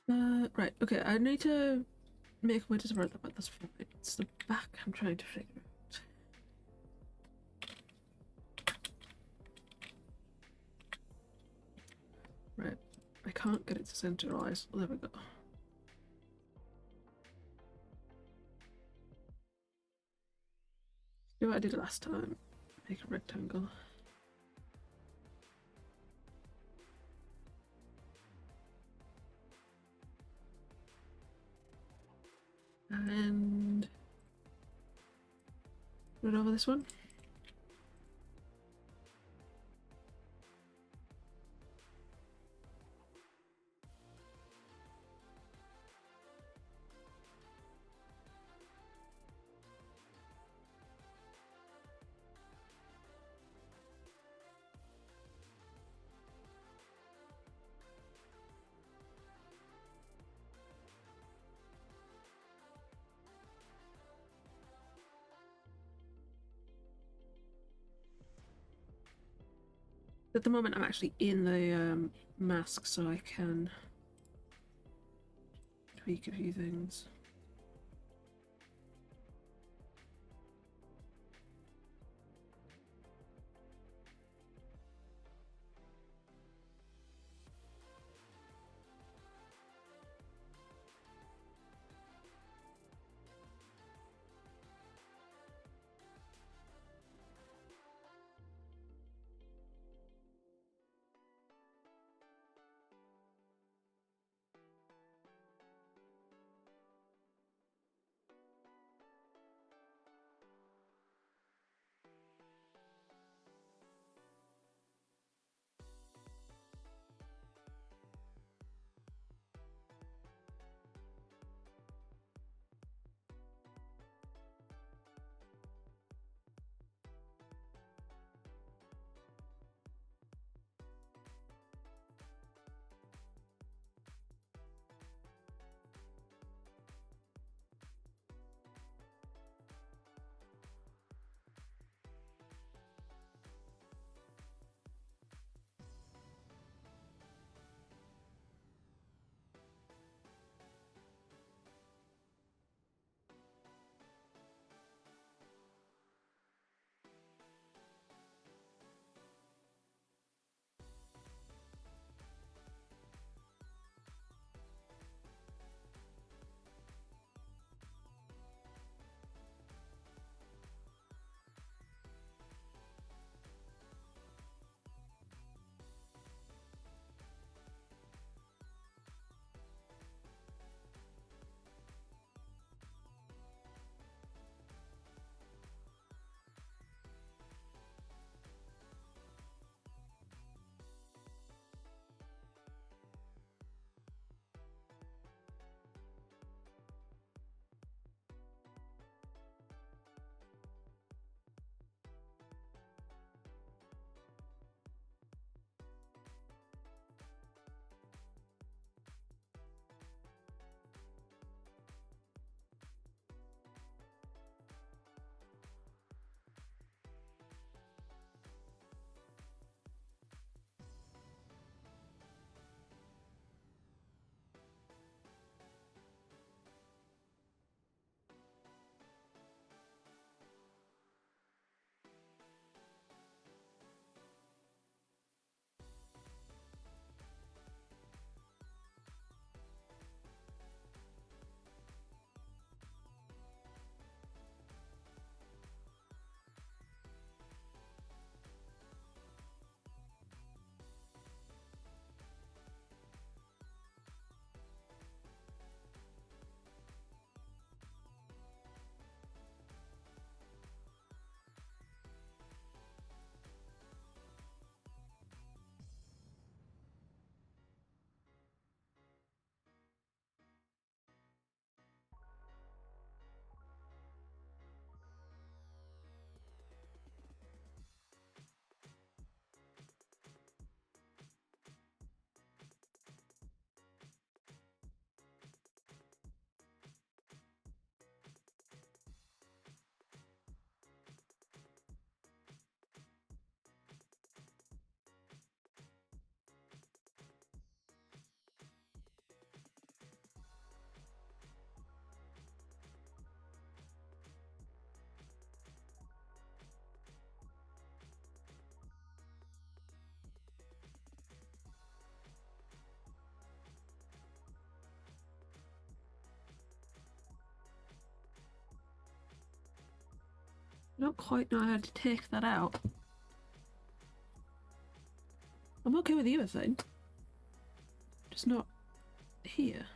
Right, okay, I need to make a way to separate that, but that's fine. It's the back I'm trying to figure out. Right, I can't get it to centralize. Well, there we go. Do what I did last time. Make a rectangle. And put it over this one. At the moment, I'm actually in the mask, so I can tweak a few things. I don't quite know how to take that out. I'm okay with the other thing. Just not here.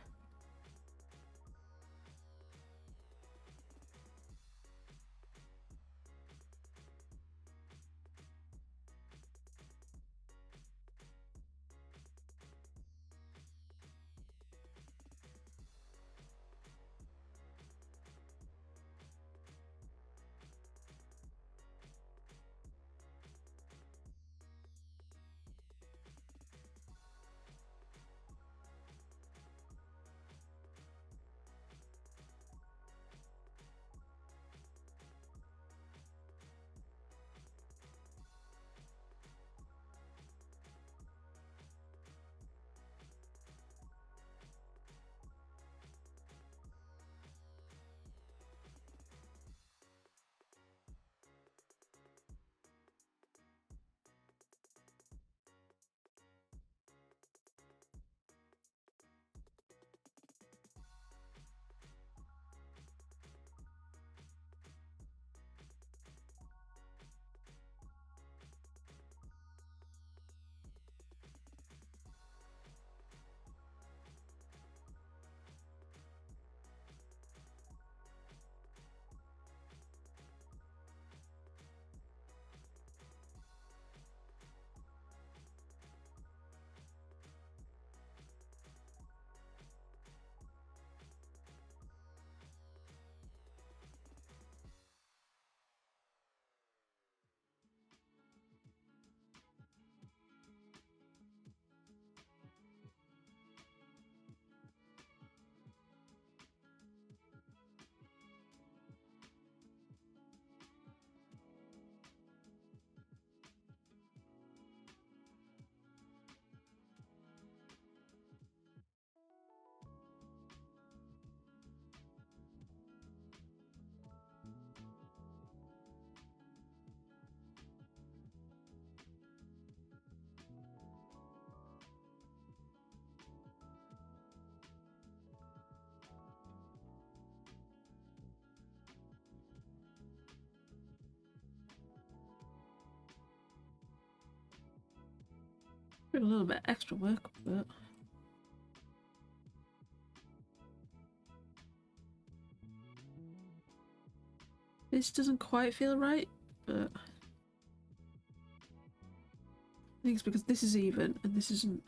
Did a little bit extra work, but this doesn't quite feel right, but I think it's because this is even and this isn't.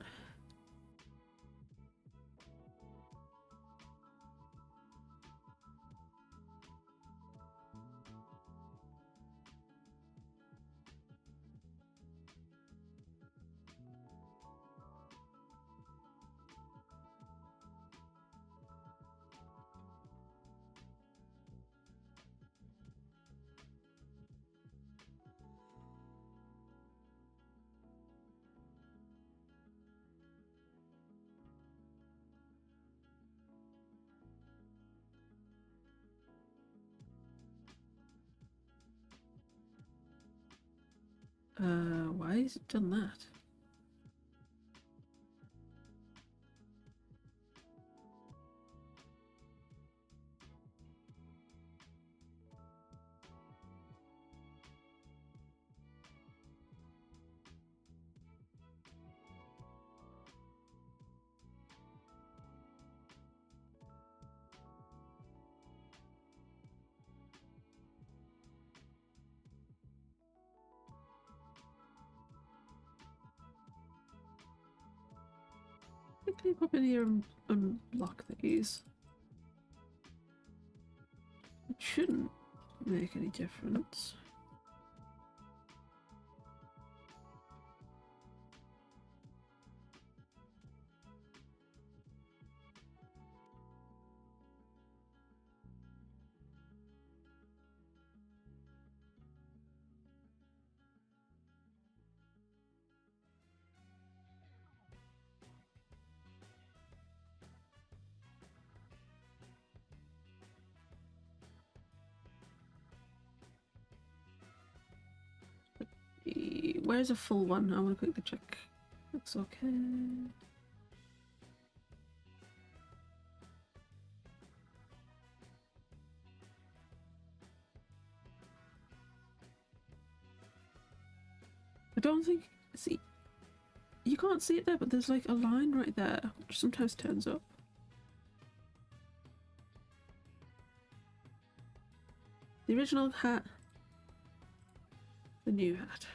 Why has it done that? Quickly pop in here and unlock these. It shouldn't make any difference. Where's a full one? I want to quickly check. Looks okay. don't think... See, you can't see it there, but there's like a line right there, which sometimes turns up. The original hat. The new hat.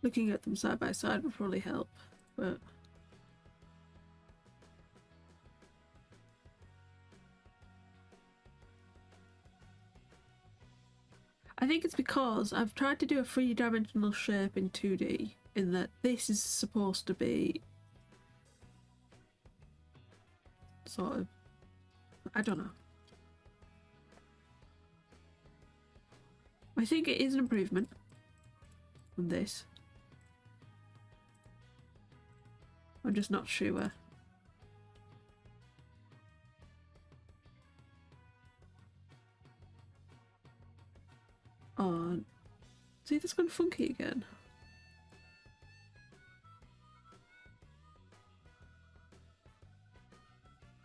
Looking at them side by side would probably help, but... I think it's because I've tried to do a three-dimensional shape in 2D, in that this is supposed to be... sort of... I don't know. I think it is an improvement on this. I'm just not sure. Oh, see, that's gone funky again.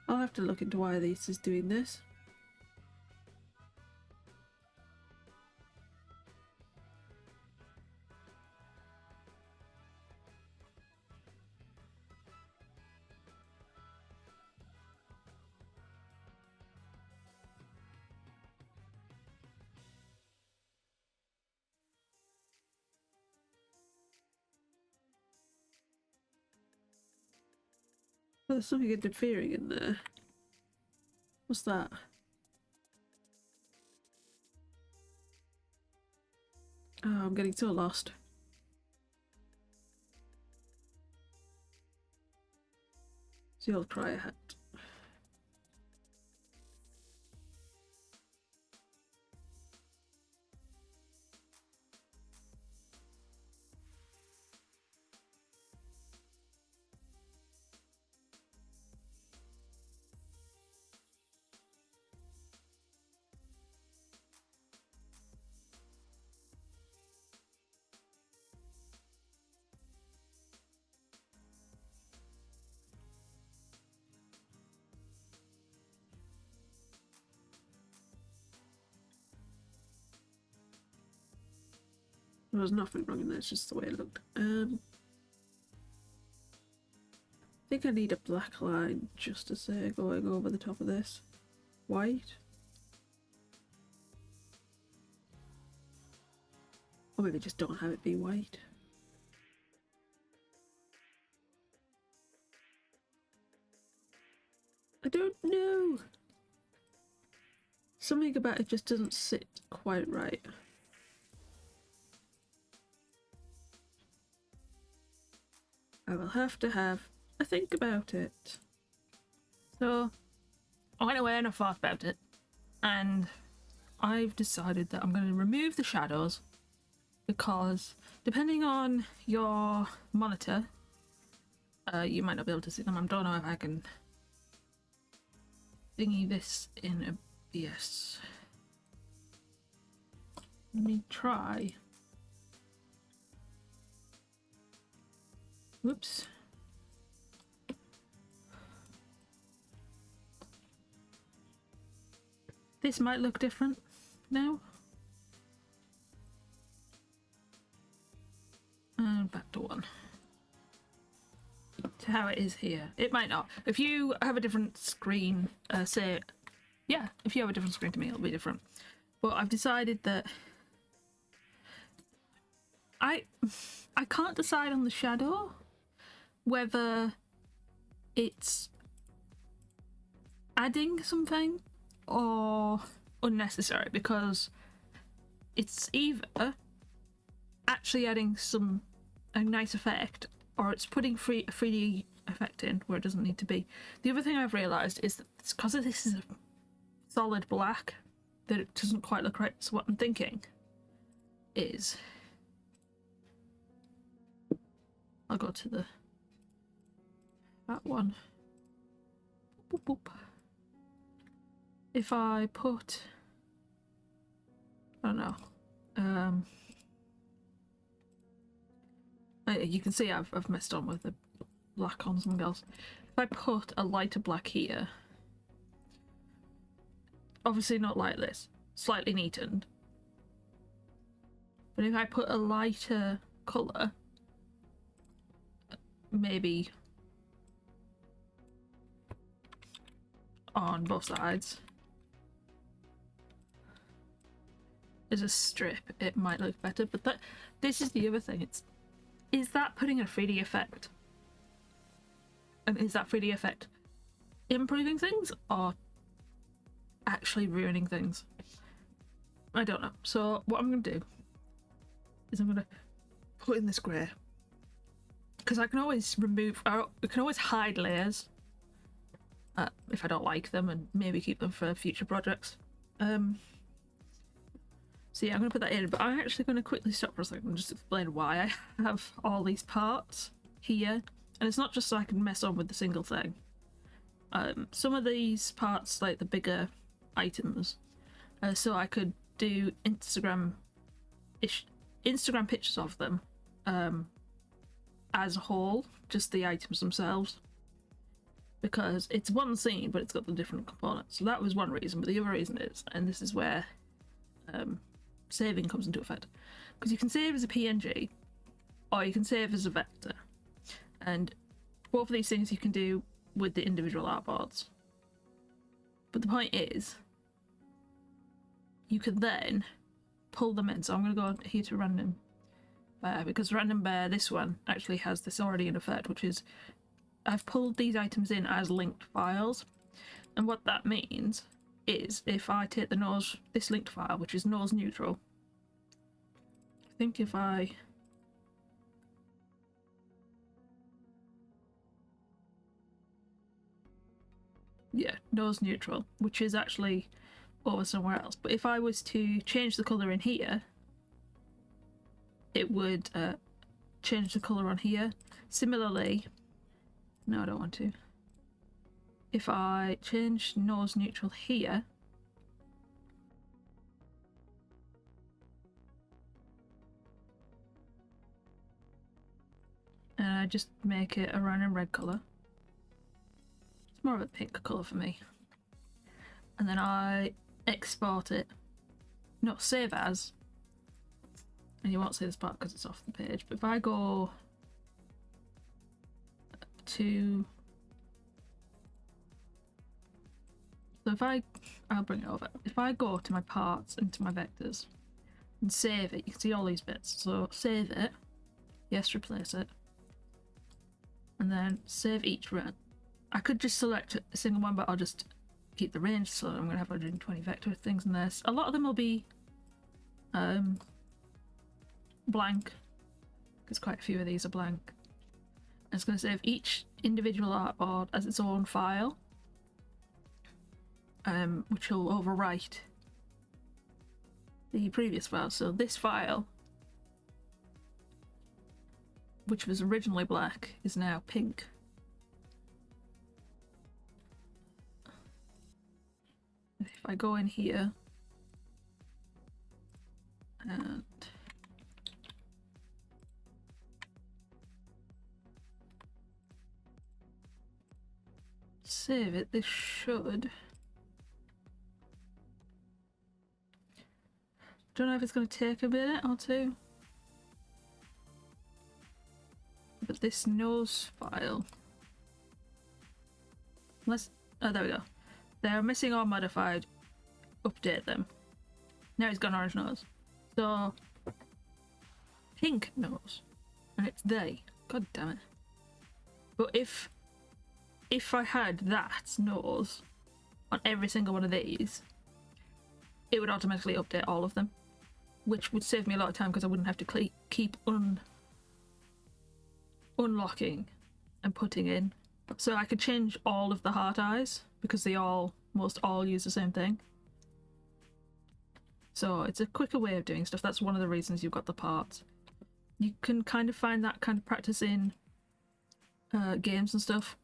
I'll have to look into why this is doing this. Oh, there's something interfering in there. What's that? Oh, I'm getting so lost. It's the old Crier hat. There was nothing wrong in there, it's just the way it looked. I think I need a black line just to say going over the top of this. White. Or maybe just don't have it be white. I don't know. Something about it just doesn't sit quite right. I will have to have a think about it. So I went away and I thought about it, and I've decided that I'm going to remove the shadows because depending on your monitor, you might not be able to see them. I don't know if I can thingy this in OBS. Let me try. Whoops. This might look different now. And back to 1. To how it is here. It might not. If you have a different screen, say, yeah, if you have a different screen to me, it'll be different. But I've decided that I can't decide on the shadow whether it's adding something or unnecessary, because it's either actually adding a nice effect or it's putting a 3D effect in where it doesn't need to be. The other thing I've realised is that it's because this is a solid black that it doesn't quite look right. So what I'm thinking is I'll go to that one. Boop, boop, boop. If I put, I don't know, You can see I've messed on with the black on something else. If I put a lighter black here, obviously not like this, slightly neatened. But if I put a lighter colour, maybe on both sides, as a strip, it might look better. But this is the other thing. Is that putting a 3D effect? And is that 3D effect improving things or actually ruining things? I don't know. So what I'm going to do is I'm going to put in this grey, because I can always I can always hide layers if I don't like them, and maybe keep them for future projects. So yeah, I'm going to put that in, but I'm actually going to quickly stop for a second and just explain why I have all these parts here. And it's not just so I can mess on with the single thing. Some of these parts, like the bigger items, so I could do Instagram pictures of them as a whole, just the items themselves. Because it's one scene, but it's got the different components. So that was one reason, but the other reason is, and this is where saving comes into effect, because you can save as a PNG or you can save as a vector, and both of these things you can do with the individual artboards. But the point is, you can then pull them in. So I'm going to go here to random bear, because random bear, this one actually has this already in effect, which is I've pulled these items in as linked files. And what that means is if I take this linked file, which is nose neutral, I think if I nose neutral, which is actually over somewhere else, but if I was to change the colour in here, it would change the colour on here. Similarly, no, I don't want to. If I change nose neutral here, and I just make it a random red colour, it's more of a pink colour for me, and then I export it, not save as, and you won't see this part because it's off the page, but if I go to, so if I'll bring it over. If I go to my parts and to my vectors and save it, you can see all these bits. So save it, yes, replace it, and then save each run. I could just select a single one, but I'll just keep the range, so I'm going to have 120 vector things in this. A lot of them will be blank, because quite a few of these are blank. And it's going to save each individual artboard as its own file, which will overwrite the previous file. So this file, which was originally black, is now pink. If I go in here and save it, this should, don't know if it's going to take a minute or two, but this nose file, unless, oh, there we go, they're missing or modified, update them. Now it's gone orange nose, so pink nose, and it's they, god damn it. But if I had that nose on every single one of these, it would automatically update all of them, which would save me a lot of time because I wouldn't have to keep unlocking and putting in. So I could change all of the heart eyes because they most all use the same thing. So it's a quicker way of doing stuff. That's one of the reasons you've got the parts. You can kind of find that kind of practice in games and stuff,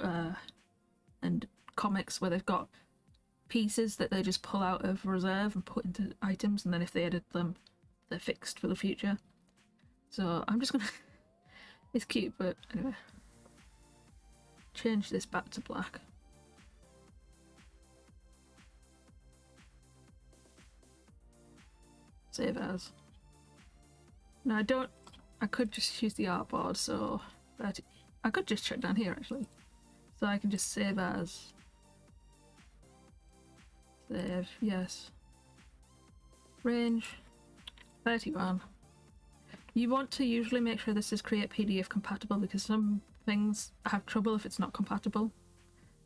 and comics where they've got pieces that they just pull out of reserve and put into items, and then if they edit them, they're fixed for the future. So I'm just gonna It's cute, but anyway. Change this back to black. Save as. No, I could just use the artboard, so that I could just check down here actually. So I can just save as. Save, yes. Range 31. You want to usually make sure this is create PDF compatible because some things have trouble if it's not compatible.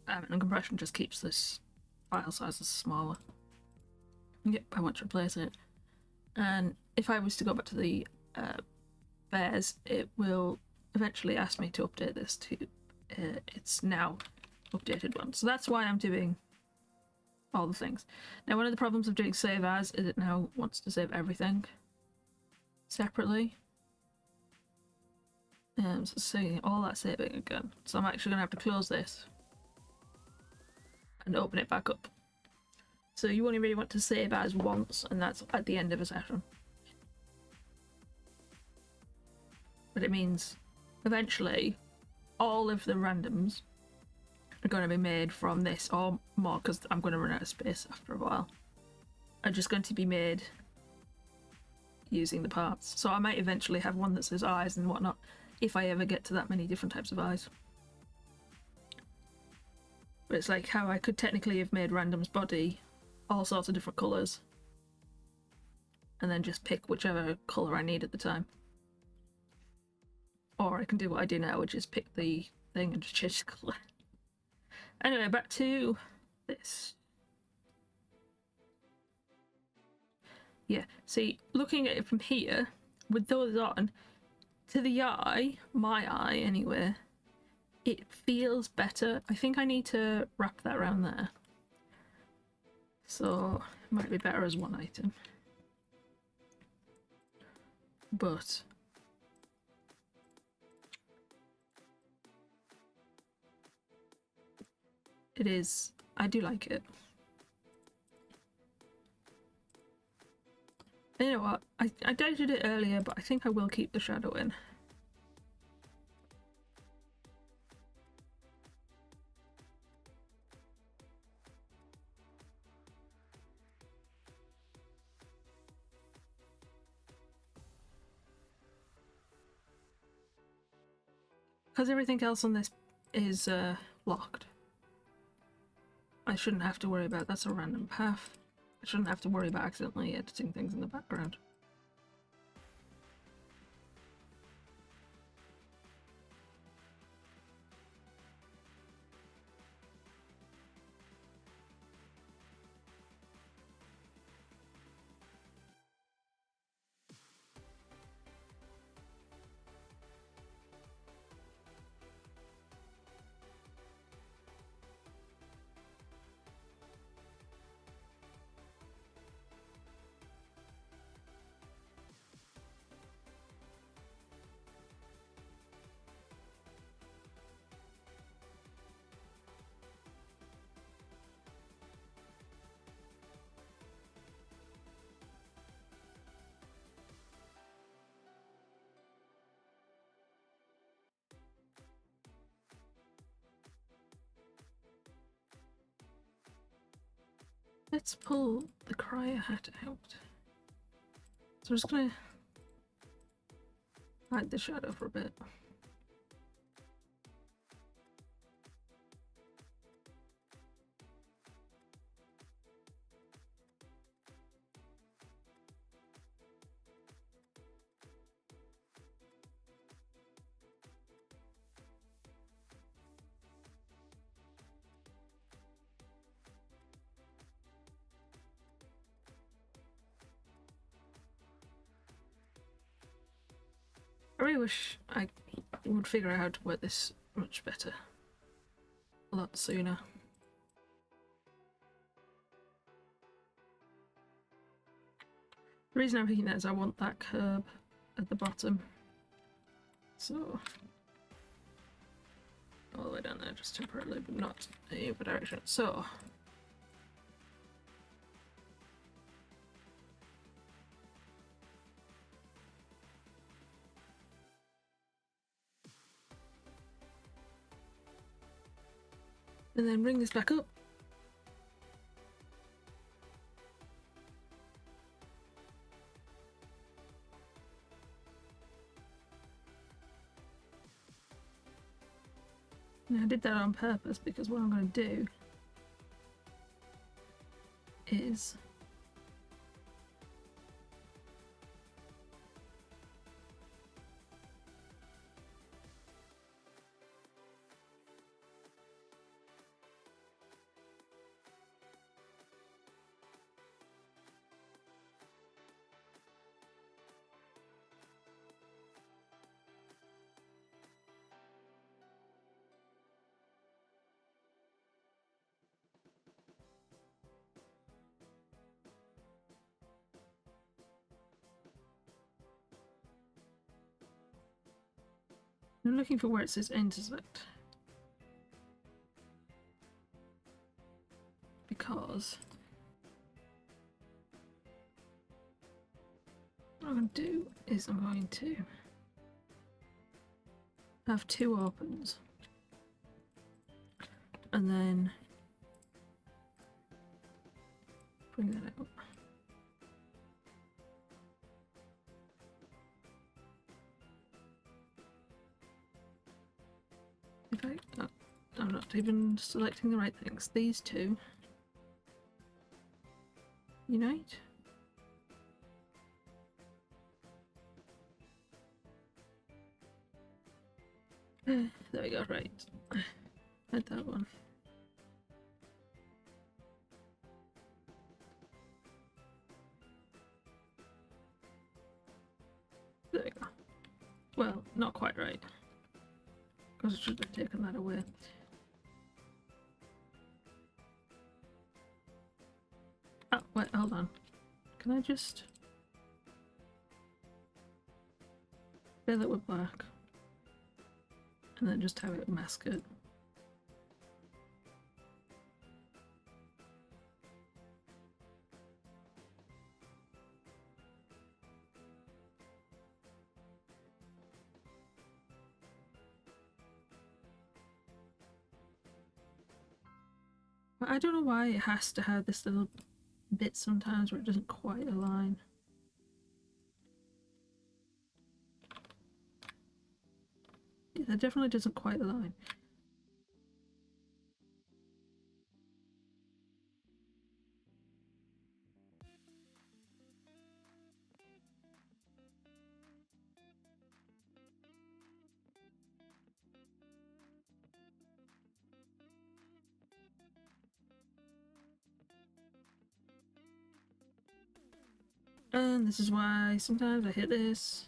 And compression just keeps this file sizes smaller. Yep, I want to replace it. And if I was to go back to the bears, it will eventually ask me to update this to its now updated one. So that's why I'm doing all the things. Now, one of the problems of doing save as is it now wants to save everything separately. So seeing all that saving again. So I'm actually going to have to close this and open it back up. So you only really want to save as once, and that's at the end of a session. But it means eventually all of the randoms are going to be made from this or more, because I'm going to run out of space after a while. Are just going to be made using the parts. So I might eventually have one that says eyes and whatnot if I ever get to that many different types of eyes. But it's like how I could technically have made random's body all sorts of different colours and then just pick whichever colour I need at the time. Or I can do what I do now, which is pick the thing and just change the colour. Anyway, back to this. Yeah, see, looking at it from here, with those on, to the eye, my eye anyway, it feels better. I think I need to wrap that around there. So, it might be better as one item. But it is, I do like it. And you know what, I doubted it earlier, but I think I will keep the shadow in. Because everything else on this is locked. I shouldn't have to worry about, that's a random path. I shouldn't have to worry about accidentally editing things in the background. Let's pull the Crier hat out. So I'm just gonna hide the shadow for a bit. I really wish I would figure out how to work this much better. A lot sooner. The reason I'm thinking that is I want that curb at the bottom. So, all the way down there just temporarily, but not in the other direction. So, And then bring this back up. Now, I did that on purpose because what I'm going to do is I'm looking for where it says intersect. Because what I'm going to do is I'm going to have two opens and then bring that out. In fact, oh, I'm not even selecting the right things. These two unite. There we go, right. Had that one. There we go. Well, not quite right. Because I should have taken that away. Oh, wait, hold on. Can I just fill it with black? And then just have it mask it. I don't know why it has to have this little bit sometimes where it doesn't quite align. Yeah, that definitely doesn't quite align. And this is why sometimes I hit this.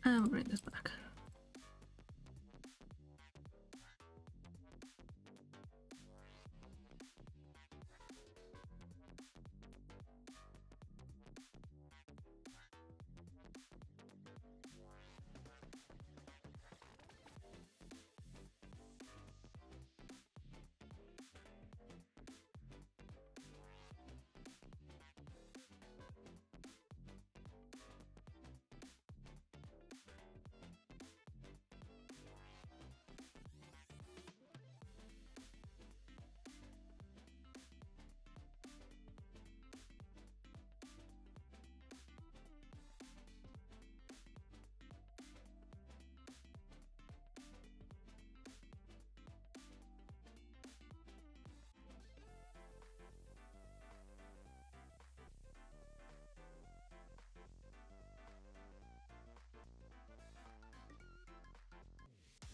And we'll bring this back.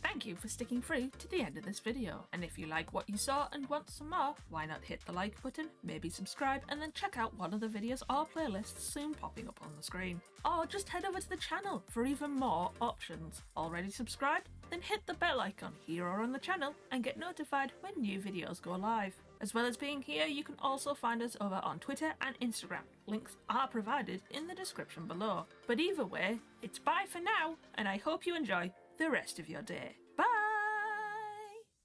Thank you for sticking through to the end of this video, and if you like what you saw and want some more, why not hit the like button, maybe subscribe, and then check out one of the videos or playlists soon popping up on the screen. Or just head over to the channel for even more options. Already subscribed? Then hit the bell icon here or on the channel and get notified when new videos go live. As well as being here, you can also find us over on Twitter and Instagram. Links are provided in the description below. But either way, it's bye for now, and I hope you enjoy the rest of your day.